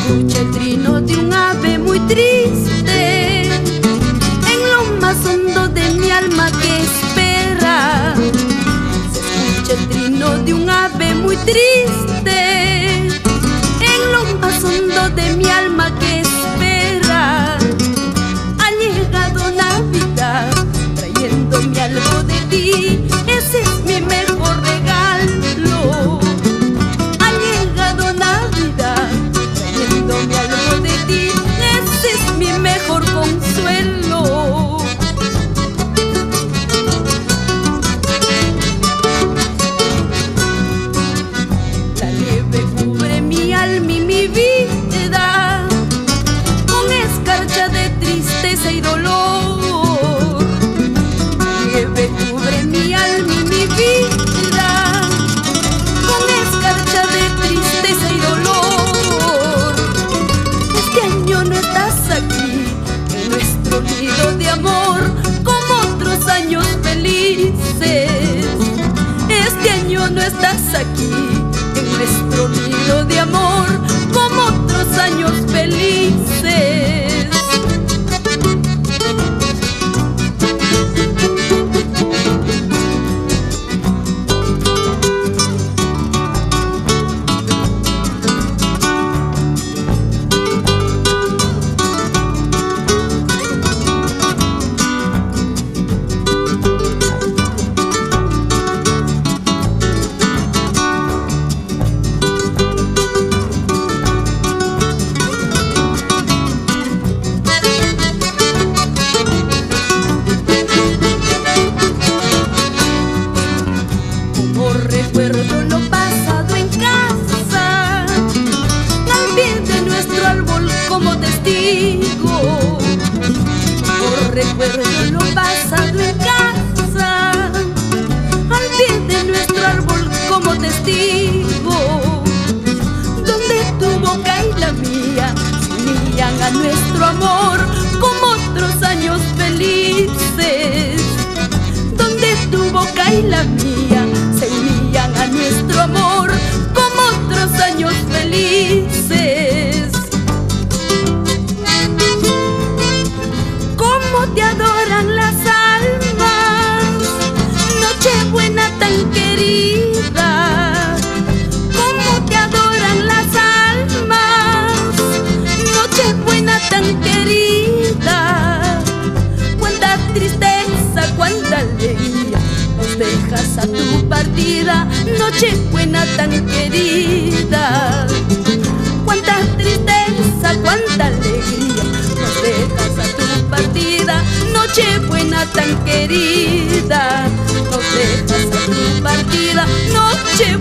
escucha el trino de un ave muy triste en lo más hondo de mi alma que espera. Se escucha el trino de un ave muy triste en lo más hondo de mi alma que espera. Ha llegado Navidad trayéndome algo de ti, ese es mi mejor regalo. Ha llegado Navidad trayéndome algo de ti, ese es mi mejor consuelo. La nieve cubre mi alma y mi vida con escarcha de tristeza y dolor. La nieve cubre mi alma y mi vida con escarcha de tristeza y dolor. Este año no estás aquí en nuestro nido de amor como otros años felices. Este año no estás aquí en nuestro nido de amor como otros años felices. Recuerdo lo pasado en casa, al pie de nuestro árbol como testigo. Oh, recuerdo lo pasado en casa, al pie de nuestro árbol como testigo. Donde tu boca y la mía se unían a nuestro amor como otros años felices. Donde tu boca y la mía se unían a nuestro amor como otros años felices. Cómo te adoran las almas, Nochebuena tan querida. Cómo te adoran las almas, Nochebuena tan querida. Cuánta tristeza, cuánta alegría nos dejas a tu partida, Nochebuena tan querida. Cuánta tristeza, cuánta alegría nos dejas a tu partida, Nochebuena tan querida. Nos dejas a tu partida, Nochebuena.